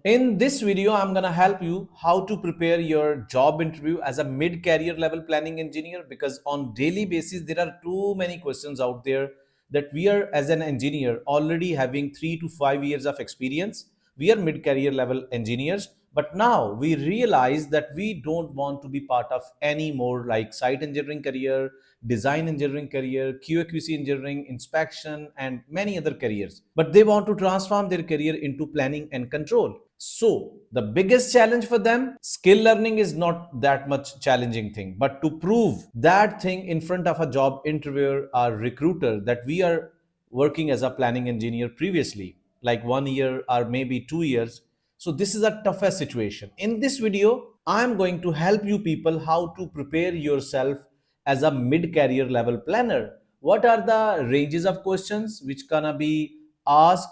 In this video, I'm going to help you how to prepare your job interview as a mid-career level planning engineer, because on daily basis, there are too many questions out there that we are as an engineer already having 3 to 5 years of experience. We are mid-career level engineers, but now we realize that we don't want to be part of any more like site engineering career, design engineering career, QA/QC engineering, inspection, and many other careers. But they want to transform their career into planning and control. So the biggest challenge for them, skill learning is not that much challenging thing, but to prove that thing in front of a job interviewer or recruiter that we are working as a planning engineer previously, like 1 year or maybe 2 years. So this is a toughest situation. In this video, I'm going to help you people how to prepare yourself as a mid-career level planner. What are the ranges of questions which gonna be asked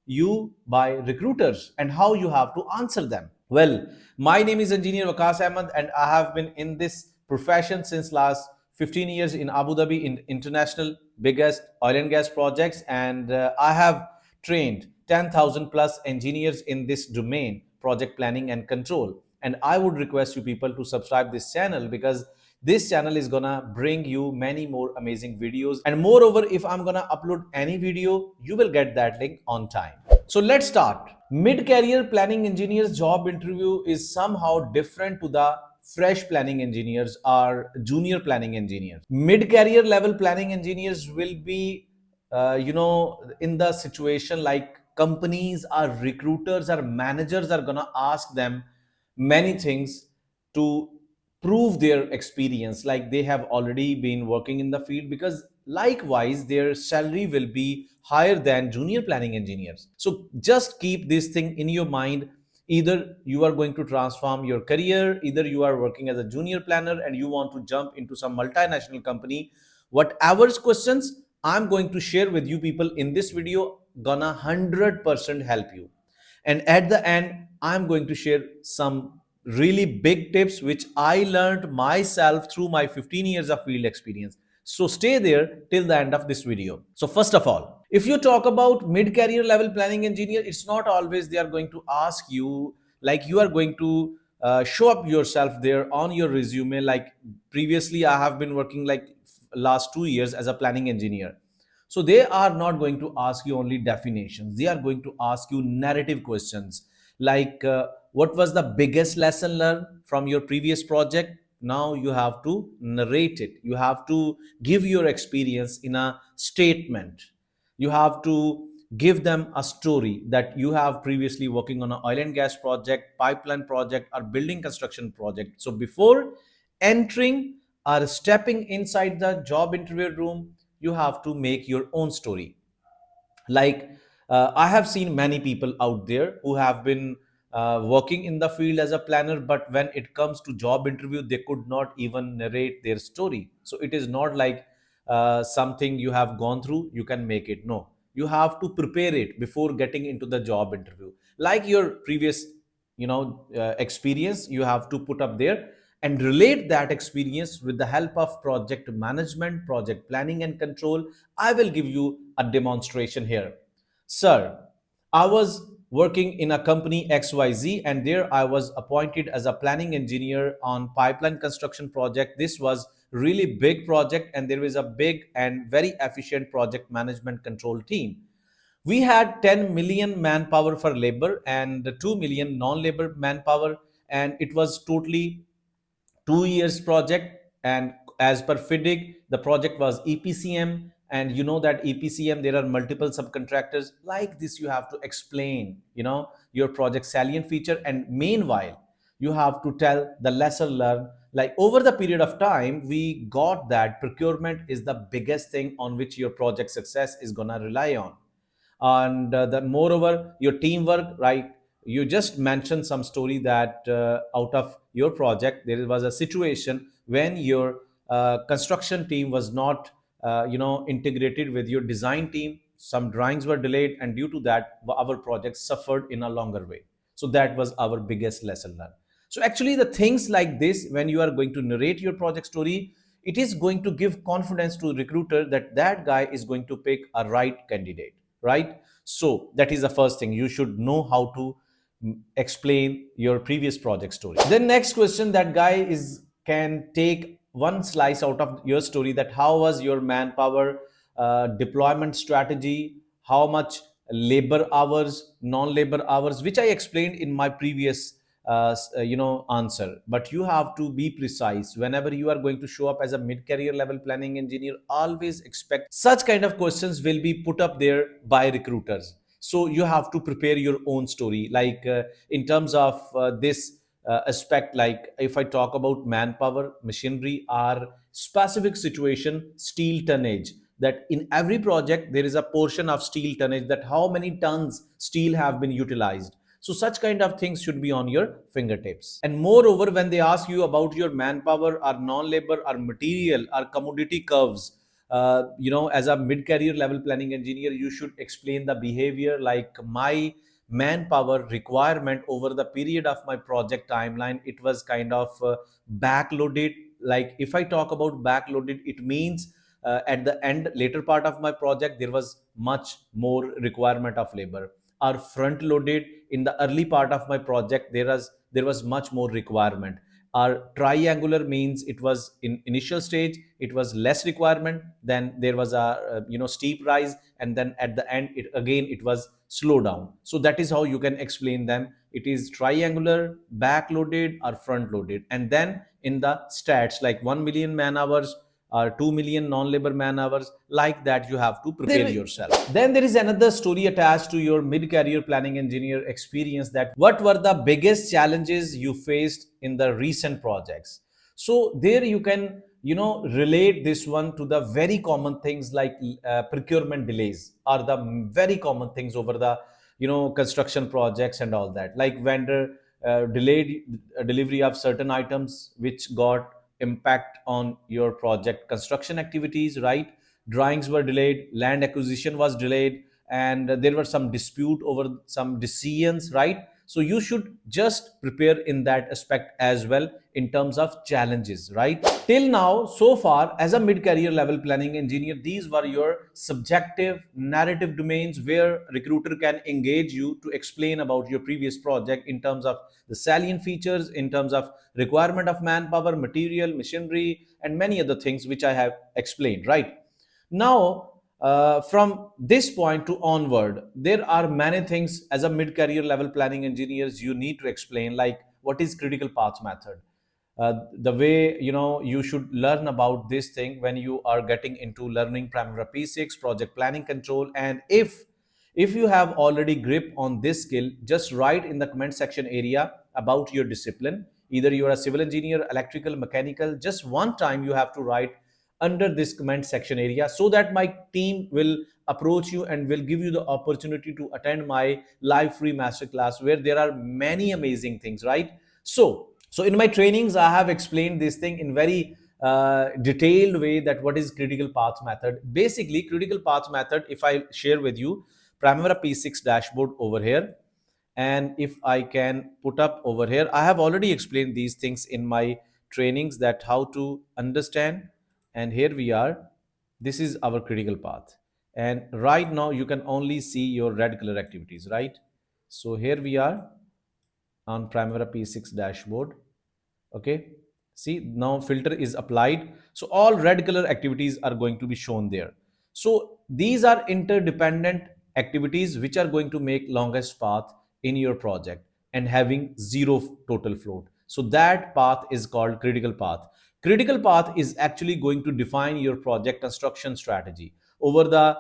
you by recruiters and how you have to answer them? Well, my name is Engineer Waqas Ahmed and I have been in this profession since last 15 years in Abu Dhabi in international biggest oil and gas projects, and I have trained 10,000 plus engineers in this domain, project planning and control. And I would request you people to subscribe this channel, because this channel is gonna bring you many more amazing videos, and moreover, if I'm gonna upload any video, you will get that link on time. So let's start. Mid-career planning engineers job interview is somehow different to the fresh planning engineers or junior planning engineers. Mid-career level planning engineers will be in the situation like companies or recruiters or managers are gonna ask them many things to prove their experience, like they have already been working in the field, because likewise their salary will be higher than junior planning engineers. So just keep this thing in your mind. Either you are going to transform your career, either you are working as a junior planner and you want to jump into some multinational company. Whatever questions I'm going to share with you people in this video gonna 100% help you. And at the end, I'm going to share some really big tips which I learned myself through my 15 years of field experience. So stay there till the end of this video. So first of all, if you talk about mid-career level planning engineer, it's not always they are going to ask you like you are going to show up yourself there on your resume. Like previously, I have been working like last 2 years as a planning engineer. So they are not going to ask you only definitions. They are going to ask you narrative questions like what was the biggest lesson learned from your previous project? Now you have to narrate it. You have to give your experience in a statement. You have to give them a story that you have previously working on an oil and gas project, pipeline project, or building construction project. So before entering or stepping inside the job interview room, you have to make your own story. Like I have seen many people out there who have been working in the field as a planner, but when it comes to job interview, they could not even narrate their story. So it is not like something you have gone through you can make it. No, you have to prepare it before getting into the job interview, like your previous experience you have to put up there and relate that experience with the help of project management, project planning and control. I will give you a demonstration here. Sir, I was working in a company XYZ, and there I was appointed as a planning engineer on pipeline construction project. This was really big project and there was a big and very efficient project management control team. We had 10 million manpower for labor and 2 million non-labor manpower, and it was totally 2 years project. And as per FIDIC, the project was EPCM, and you know that EPCM there are multiple subcontractors. Like this, you have to explain your project salient feature, and meanwhile you have to tell the lesson learned. Like over the period of time, we got that procurement is the biggest thing on which your project success is gonna rely on. And the moreover your teamwork, right? You just mentioned some story that out of your project there was a situation when your construction team was not integrated with your design team. Some drawings were delayed, and due to that our project suffered in a longer way. So that was our biggest lesson learned. So actually the things like this, when you are going to narrate your project story, it is going to give confidence to recruiter that that guy is going to pick a right candidate, right? So that is the first thing. You should know how to explain your previous project story. Then next question, that guy is can take one slice out of your story, that how was your manpower deployment strategy, how much labor hours, non-labor hours, which I explained in my previous answer. But you have to be precise whenever you are going to show up as a mid-career level planning engineer. Always expect such kind of questions will be put up there by recruiters. So you have to prepare your own story, like in terms of this aspect. Like if I talk about manpower, machinery, or specific situation, steel tonnage, that in every project there is a portion of steel tonnage, that how many tons steel have been utilized. So such kind of things should be on your fingertips. And moreover, when they ask you about your manpower or non-labor or material or commodity curves, as a mid-career level planning engineer, you should explain the behavior, like my manpower requirement over the period of my project timeline, it was kind of backloaded. Like if I talk about backloaded, it means at the end, later part of my project, there was much more requirement of labor. Or front loaded, in the early part of my project, there was much more requirement. Or triangular means it was in initial stage, it was less requirement, then there was a steep rise, and then at the end, it was slow down. So that is how you can explain them. It is triangular, backloaded, or front loaded. And then in the stats, like 1 million man hours or 2 million non-labor man hours, like that you have to prepare yourself. Then there is another story attached to your mid-career planning engineer experience, that what were the biggest challenges you faced in the recent projects. So there you can relate this one to the very common things, like procurement delays are the very common things over the construction projects and all that, like vendor delayed delivery of certain items, which got impact on your project construction activities, right? Drawings were delayed, land acquisition was delayed, and there were some dispute over some decisions, right? So you should just prepare in that aspect as well, in terms of challenges, right? Till now, so far, as a mid-career level planning engineer, these were your subjective narrative domains, where recruiter can engage you to explain about your previous project in terms of the salient features, in terms of requirement of manpower, material, machinery, and many other things which I have explained, right? Now, from this point to onward, there are many things as a mid-career level planning engineers you need to explain, like what is critical path method. The way you should learn about this thing when you are getting into learning Primavera P6 project planning control. And if you have already grip on this skill, just write in the comment section area about your discipline. Either you are a civil engineer, electrical, mechanical, just one time you have to write under this comment section area, so that my team will approach you and will give you the opportunity to attend my live free masterclass, where there are many amazing things, right? So in my trainings, I have explained this thing in very detailed way, that what is critical path method. Basically, critical path method, if I share with you Primavera P6 dashboard over here, and if I can put up over here, I have already explained these things in my trainings, that how to understand. And here we are. This is our critical path. And right now you can only see your red color activities, right? So here we are on Primavera P6 dashboard. Okay, see, now filter is applied, so all red color activities are going to be shown there. So these are interdependent activities which are going to make longest path in your project and having zero total float. So that path is called critical path. Critical path is actually going to define your project construction strategy. Over the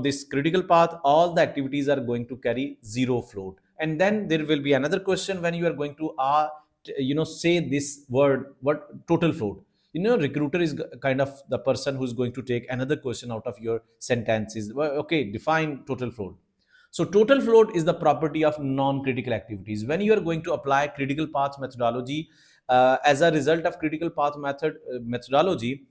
this critical path, all the activities are going to carry zero float. And then there will be another question when you are going to say this word, what total float. Recruiter is kind of the person who's going to take another question out of your sentences. Well, okay, define total float. So total float is the property of non-critical activities. When you are going to apply critical path methodology, as a result of critical path methodology,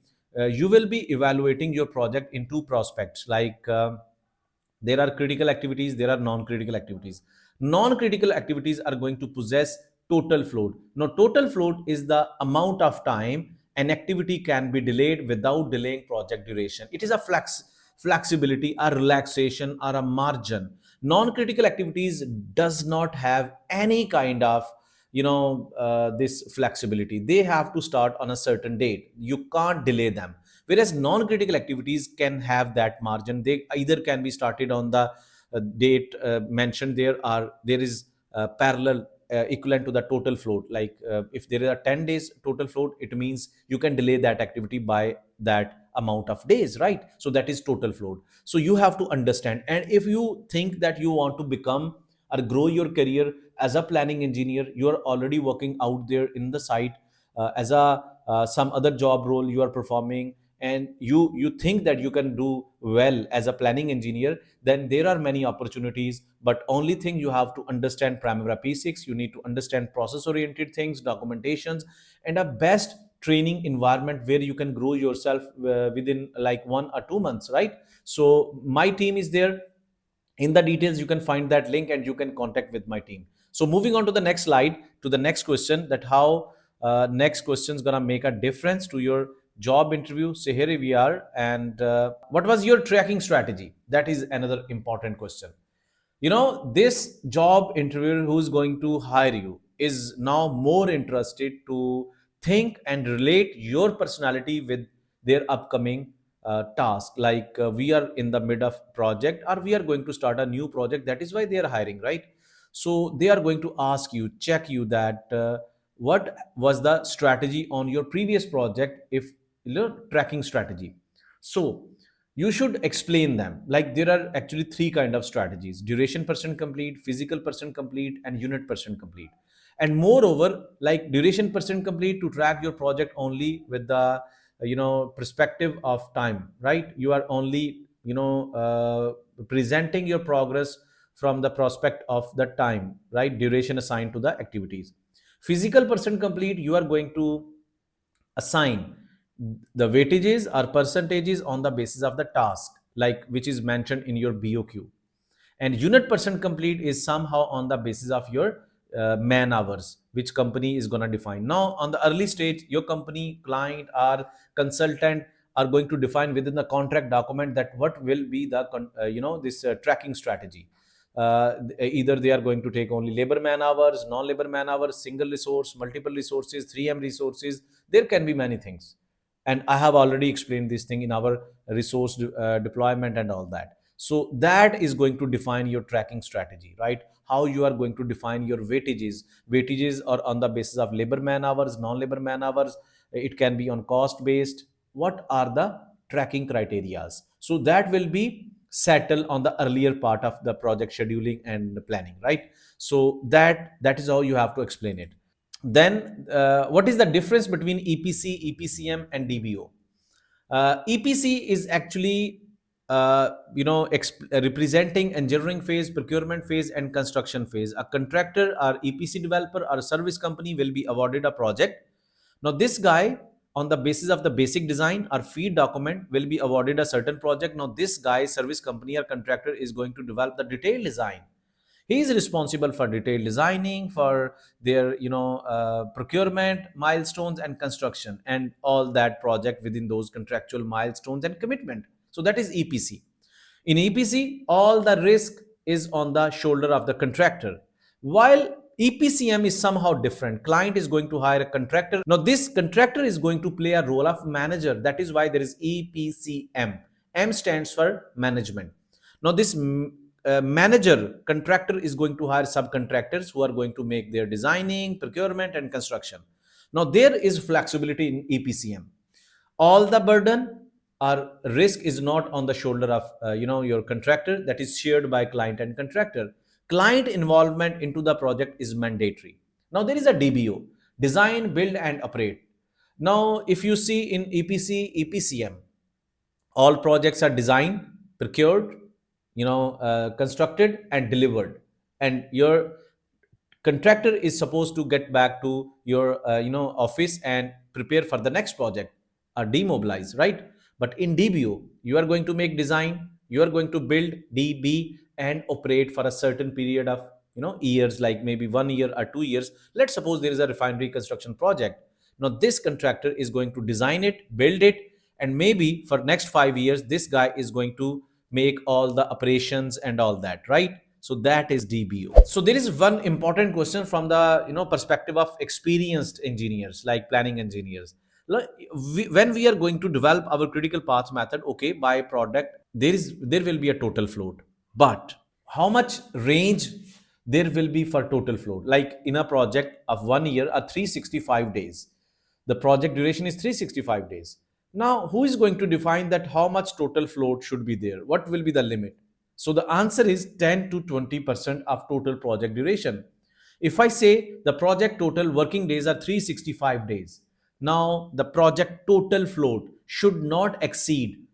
you will be evaluating your project in two prospects, like there are critical activities, there are non-critical activities. Non-critical activities are going to possess total float. Now total float is the amount of time an activity can be delayed without delaying project duration. It is a flexibility, a relaxation, or a margin. Non-critical activities does not have any kind of this flexibility. They have to start on a certain date. You can't delay them. Whereas non-critical activities can have that margin. They either can be started on the date mentioned there, or there is parallel equivalent to the total float. Like if there are 10 days total float, it means you can delay that activity by that amount of days, right? So that is total float. So you have to understand. And if you think that you want to become or grow your career as a planning engineer, you are already working out there in the site as a some other job role you are performing, and you think that you can do well as a planning engineer, then there are many opportunities. But only thing, you have to understand Primavera P6. You need to understand process oriented things, documentations, and a best training environment where you can grow yourself within like 1 or 2 months, right? So my team is there. In the details you can find that link and you can contact with my team. So moving on to the next slide, to the next question, that how next question is gonna make a difference to your job interview. So here we are. And what was your tracking strategy? That is another important question. This job interviewer who's going to hire you is now more interested to think and relate your personality with their upcoming task. Like we are in the mid of project, or we are going to start a new project. That is why they are hiring, right? So they are going to ask you, check you that what was the strategy on your previous project, if tracking strategy. So you should explain them. Like there are actually three kind of strategies: duration percent complete, physical percent complete, and unit percent complete. And moreover, like duration percent complete, to track your project only with the perspective of time, right? You are only presenting your progress from the prospect of the time, right? Duration assigned to the activities. Physical percent complete, you are going to assign the weightages or percentages on the basis of the task, like which is mentioned in your BOQ. And unit percent complete is somehow on the basis of your man hours, which company is going to define. Now on the early stage, your company, client, or consultant are going to define within the contract document that what will be the this tracking strategy. Either they are going to take only labor man hours, non labor man hours, single resource, multiple resources, 3M resources. There can be many things, and I have already explained this thing in our resource deployment and all that. So that is going to define your tracking strategy, right? How you are going to define your weightages are on the basis of labor man hours, non labor man hours. It can be on cost based. What are the tracking criterias? So that will be settled on the earlier part of the project scheduling and planning, right? So that is how you have to explain it. Then, what is the difference between EPC, EPCM, and DBO? EPC is actually, representing engineering phase, procurement phase, and construction phase. A contractor or EPC developer or a service company will be awarded a project. Now, this guy, on the basis of the basic design or feed document, will be awarded a certain project. Now, this guy, service company or contractor, is going to develop the detailed design. He is responsible for detailed designing, for their procurement milestones and construction and all that project within those contractual milestones and commitment. So that is EPC. In EPC, all the risk is on the shoulder of the contractor, while EPCM is somehow different. Client is going to hire a contractor. Now this contractor is going to play a role of manager. That is why there is EPCM. M stands for management. Now this manager contractor is going to hire subcontractors who are going to make their designing, procurement, and construction. Now there is flexibility in EPCM. All the burden or risk is not on the shoulder of your contractor. That is shared by client and contractor. Client involvement into the project is mandatory. Now there is a DBO: design, build, and operate. Now if you see in EPC, EPCM, all projects are designed, procured, constructed, and delivered. And your contractor is supposed to get back to your office and prepare for the next project or demobilize, right? But in DBO, you are going to make design, you are going to build, DB, and operate for a certain period of years, like maybe 1 year or 2 years. Let's suppose there is a refinery construction project. Now this contractor is going to design it, build it, and maybe for next 5 years this guy is going to make all the operations and all that, right? So that is DBO. So there is one important question from the perspective of experienced engineers like planning engineers. Like, when we are going to develop our critical path method, okay, by product, there will be a total float, but how much range there will be for total float? Like in a project of 1 year or 365 days, the project duration is 365 days. Now who is going to define that how much total float should be there? What will be the limit? So the answer is 10 to 20% of total project duration. If I say the project total working days are 365 days, now the project total float should not exceed,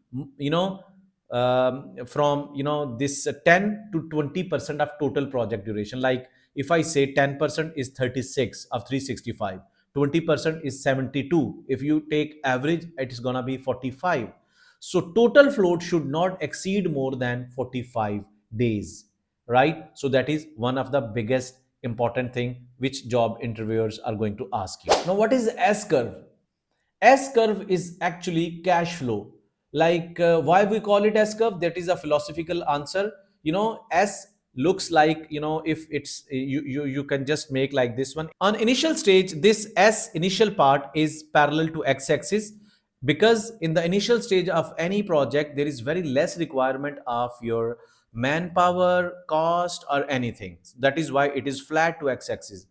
from this 10 to 20% of total project duration. Like if I say 10% is 36 of 365, 20% is 72. If you take average, it is gonna be 45. So total float should not exceed more than 45 days, right? So that is one of the biggest important thing which job interviewers are going to ask you. Now, what is S curve? S curve is actually cash flow. Like why we call it S curve? That is a philosophical answer. S looks like, if it's you can just make like this one. On initial stage, this S initial part is parallel to X axis, because in the initial stage of any project there is very less requirement of your manpower, cost, or anything. That is why it is flat to X axis.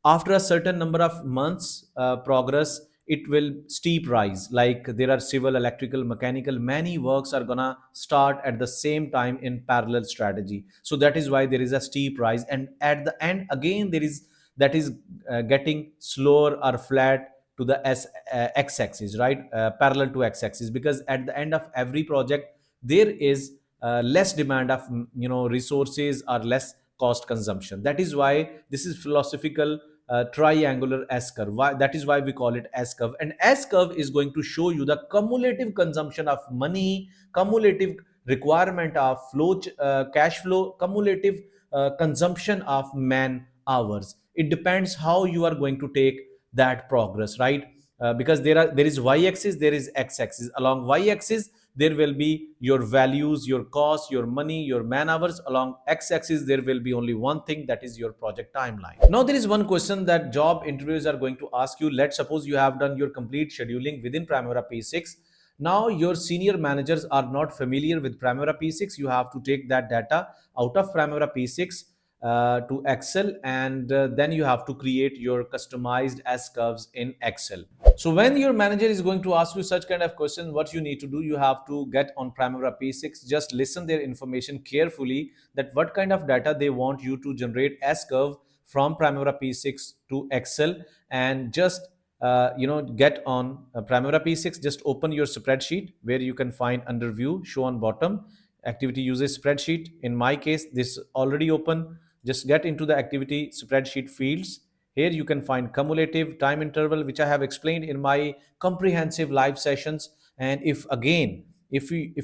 After a certain number of months progress, it will steep rise. Like there are civil, electrical, mechanical, many works are gonna start at the same time in parallel strategy. So that is why there is a steep rise, and at the end again there is that is getting slower or flat to the x axis, right? Parallel to x axis, because at the end of every project there is less demand of resources or less cost consumption. That is why this is philosophical triangular S curve. That is why we call it S curve. And S curve is going to show you the cumulative consumption of money, cumulative requirement of cash flow, cumulative consumption of man hours. It depends how you are going to take that progress, right? Because there is y-axis, there is x-axis. Along y-axis there will be your values, your cost, your money, your man hours. Along x-axis there will be only one thing, that is your project timeline. Now there is one question that job interviewers are going to ask you. Let's suppose you have done your complete scheduling within Primavera P6. Now your senior managers are not familiar with Primavera P6. You have to take that data out of Primavera P6 to Excel, and then you have to create your customized S curves in Excel. So when your manager is going to ask you such kind of question, what you need to do, you have to get on Primavera P6, just listen their information carefully, that what kind of data they want you to generate S curve from Primavera P6 to Excel, and just get on Primavera P6. Just open your spreadsheet where you can find under view, show on bottom, activity usage spreadsheet. In my case, this already open. Just get into the activity spreadsheet fields. Here you can find cumulative time interval, which I have explained in my comprehensive live sessions. And if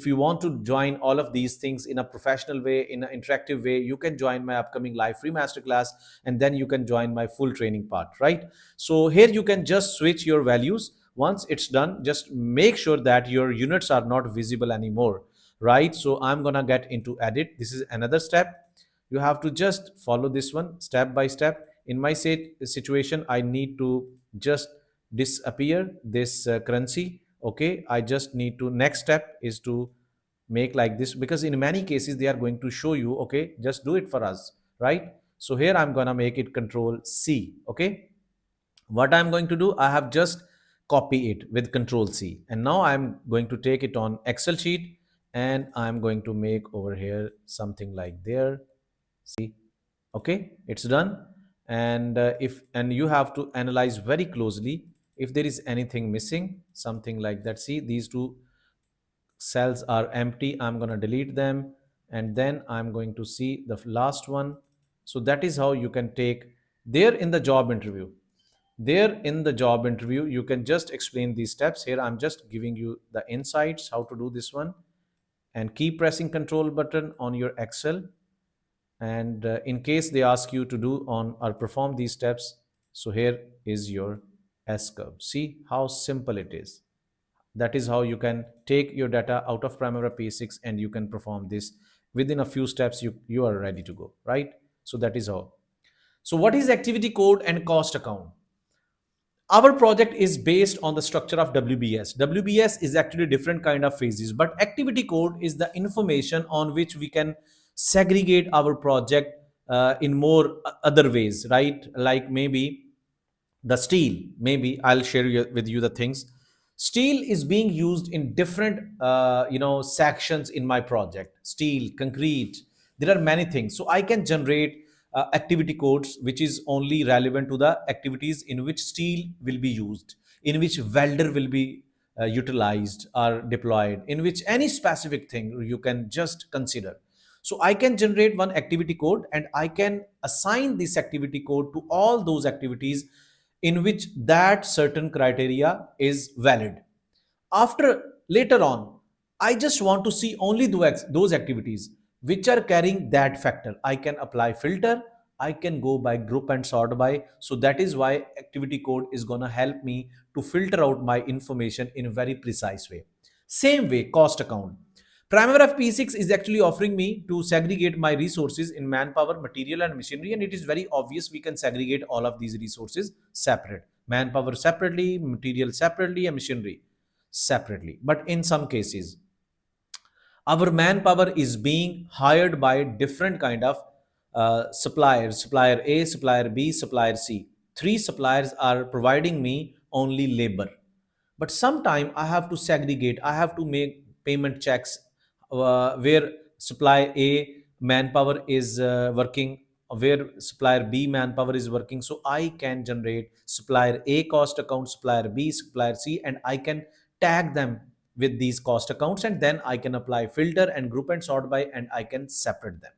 you want to join all of these things in a professional way, in an interactive way, you can join my upcoming live free masterclass, and then you can join my full training part, right? So here you can just switch your values. Once it's done, just make sure that your units are not visible anymore, right? So I'm gonna get into edit. This is another step. You have to just follow this one step by step. In my situation, I need to just disappear this currency. Okay, I just need to, next step is to make like this, because in many cases they are going to show you, okay, just do it for us, right? So here I'm gonna make it Control C. Okay, what I'm going to do, I have just copy it with Control C, and now I'm going to take it on Excel sheet, and I'm going to make over here something like there. See, okay, it's done. And if and you have to analyze very closely if there is anything missing, something like that. See, these two cells are empty, I'm going to delete them, and then I'm going to see the last one. So that is how you can take there in the job interview. There in the job interview you can just explain these steps. Here I'm just giving you the insights how to do this one, and keep pressing Control button on your Excel. And in case they ask you to do on or perform these steps, so here is your S curve. See how simple it is. That is how you can take your data out of Primavera P6 and you can perform this within a few steps you are ready to go, right? So that is how. So what is activity code and cost account? Our project is based on the structure of WBS. WBS is actually different kind of phases, but activity code is the information on which we can segregate our project in more other ways, right? Like maybe the steel, maybe I'll share with you the things. Steel is being used in different sections in my project. Steel, concrete, there are many things, so I can generate activity codes which is only relevant to the activities in which steel will be used, in which welder will be utilized or deployed, in which any specific thing you can just consider. So I can generate one activity code and I can assign this activity code to all those activities in which that certain criteria is valid. After, later on, I just want to see only those activities which are carrying that factor. I can apply filter, I can go by group and sort by. So that is why activity code is going to help me to filter out my information in a very precise way. Same way, cost account. Primavera P6 is actually offering me to segregate my resources in manpower, material, and machinery, and it is very obvious we can segregate all of these resources separate. Manpower separately, material separately, and machinery separately. But in some cases, our manpower is being hired by different kind of suppliers: supplier A, supplier B, supplier C. Three suppliers are providing me only labor, but sometime I have to segregate, I have to make payment checks where supply A manpower is working, where supplier B manpower is working. So I can generate supplier A cost account, supplier B, supplier C, and I can tag them with these cost accounts, and then I can apply filter and group and sort by, and I can separate them.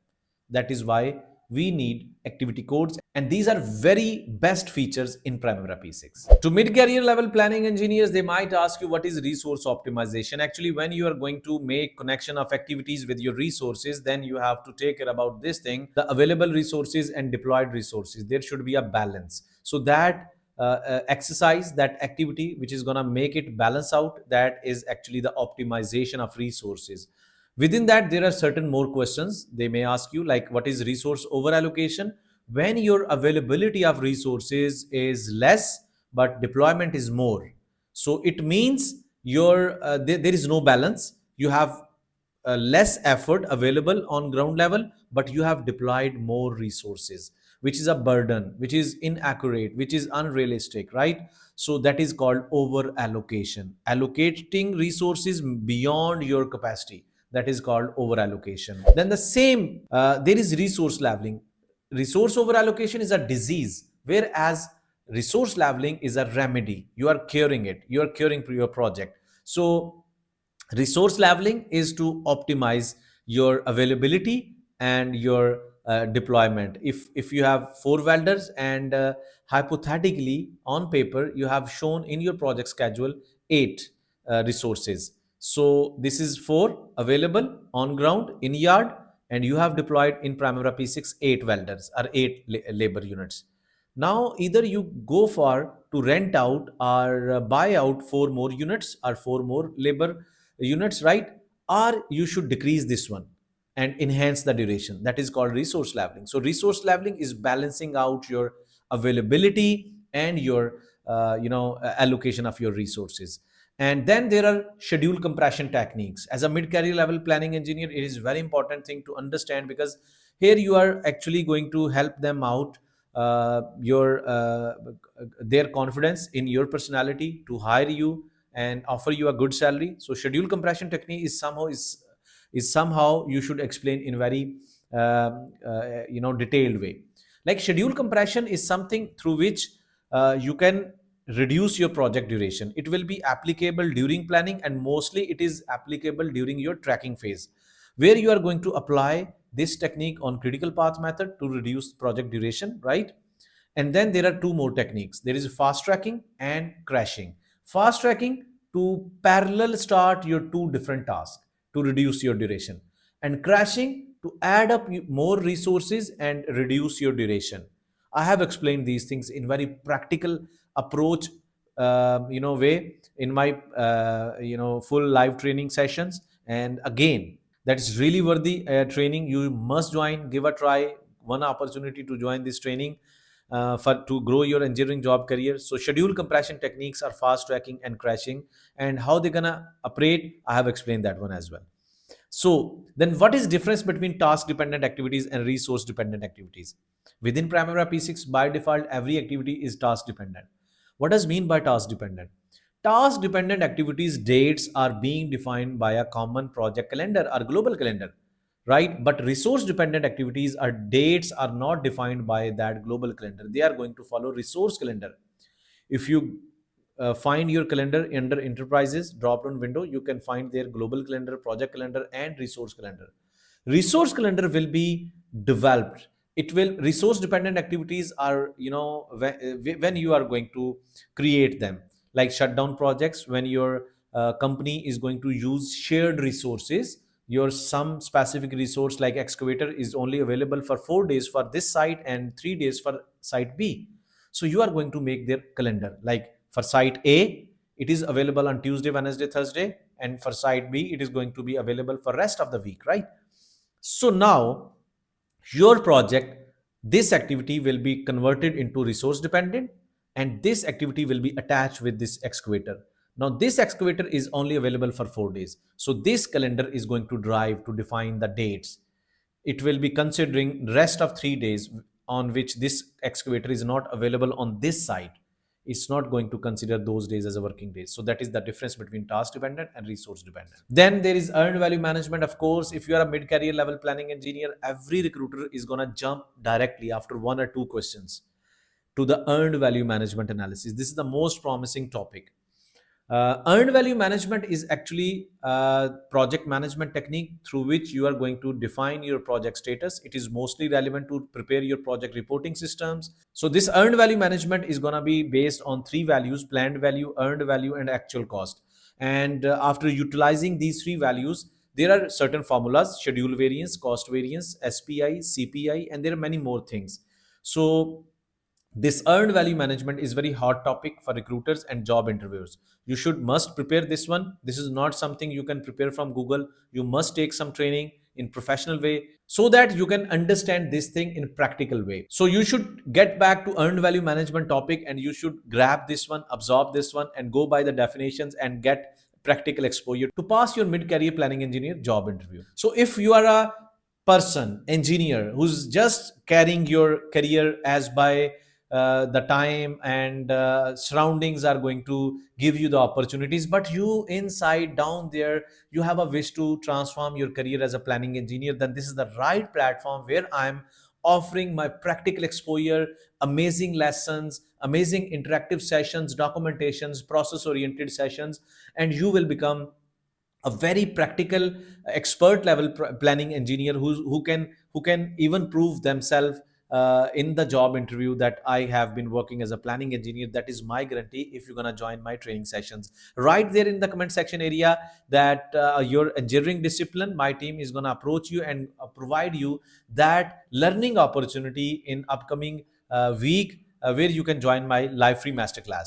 That is why we need activity codes, and these are very best features in Primavera P6. To mid-career level planning engineers, they might ask you what is resource optimization. Actually, when you are going to make connection of activities with your resources, then you have to take care about this thing: the available resources and deployed resources. There should be a balance. So that exercise, that activity which is going to make it balance out, that is actually the optimization of resources. Within that, there are certain more questions they may ask you, like what is resource over allocation? When your availability of resources is less but deployment is more, so it means there is no balance. You have less effort available on ground level, but you have deployed more resources, which is a burden, which is inaccurate, which is unrealistic, right? So that is called over allocation, allocating resources beyond your capacity. That is called over allocation. Then the same, there is resource leveling. Resource over allocation is a disease, whereas resource leveling is a remedy. You are curing it, you are curing your project. So resource leveling is to optimize your availability and your deployment. If you have four welders and hypothetically on paper you have shown in your project schedule eight resources, so this is four available on ground in yard, and you have deployed in Primavera P6 eight welders or eight labor units. Now either you go for to rent out or buy out four more units or four more labor units, right? Or you should decrease this one and enhance the duration. That is called resource leveling. So resource leveling is balancing out your availability and your allocation of your resources. And then there are schedule compression techniques. As a mid career level planning engineer, it is very important thing to understand, because here you are actually going to help them out your their confidence in your personality to hire you and offer you a good salary. So schedule compression technique is somehow you should explain in very detailed way. Like schedule compression is something through which you can reduce your project duration. It will be applicable during planning, and mostly it is applicable during your tracking phase, where you are going to apply this technique on critical path method to reduce project duration, right? And then there are two more techniques. There is fast tracking and crashing. Fast tracking to parallel start your two different tasks to reduce your duration, and crashing to add up more resources and reduce your duration. I have explained these things in very practical approach, way in my full live training sessions. And again, That is really worthy training. You must join, give a try, one opportunity to join this training for to grow your engineering job career. So schedule compression techniques are fast tracking and crashing, and how they're gonna operate, I have explained that one as well. So then what is difference between task dependent activities and resource dependent activities? Within Primavera P6, by default, every activity is task dependent. What does mean by task dependent? Task dependent activities dates are being defined by a common project calendar or global calendar, right? But resource dependent activities are dates are not defined by that global calendar. They are going to follow resource calendar. If you find your calendar under enterprises drop down window, you can find their global calendar, project calendar, and resource calendar. Resource calendar will be developed. It will resource dependent activities are, when you are going to create them, like shutdown projects, when your company is going to use shared resources. Your some specific resource like excavator is only available for 4 days for this site and 3 days for site B. So you are going to make their calendar, like for site A it is available on Tuesday, Wednesday, Thursday, and for site B it is going to be available for rest of the week, right? So now your project, this activity will be converted into resource dependent, and this activity will be attached with this excavator. Now this excavator is only available for 4 days, so this calendar is going to drive to define the dates. It will be considering rest of 3 days on which this excavator is not available on this site. It's not going to consider those days as a working days. So that is the difference between task dependent and resource dependent. Then there is earned value management. Of course, if you are a mid career level planning engineer, every recruiter is going to jump directly after one or two questions to the earned value management analysis. This is the most promising topic. Earned value management is actually a project management technique through which you are going to define your project status. It is mostly relevant to prepare your project reporting systems. So this earned value management is going to be based on three values: planned value, earned value, and actual cost. And after utilizing these three values, there are certain formulas: schedule variance, cost variance, SPI, CPI, and there are many more things. So this earned value management is very hot topic for recruiters and job interviewers. You should must prepare this one. This is not something you can prepare from Google. You must take some training in professional way so that you can understand this thing in practical way. So you should get back to earned value management topic, and you should grab this one, absorb this one, and go by the definitions and get practical exposure to pass your mid career planning engineer job interview. So if you are a person engineer who's just carrying your career as by the time and surroundings are going to give you the opportunities, but you inside down there you have a wish to transform your career as a planning engineer, then this is the right platform where I'm offering my practical exposure, amazing lessons, amazing interactive sessions, documentations, process oriented sessions, and you will become a very practical expert level planning engineer who can even prove themselves in the job interview that I have been working as a planning engineer. That is my guarantee if you're going to join my training sessions. Right there in the comment section area that your engineering discipline, my team is going to approach you and provide you that learning opportunity in upcoming week where you can join my live free masterclass.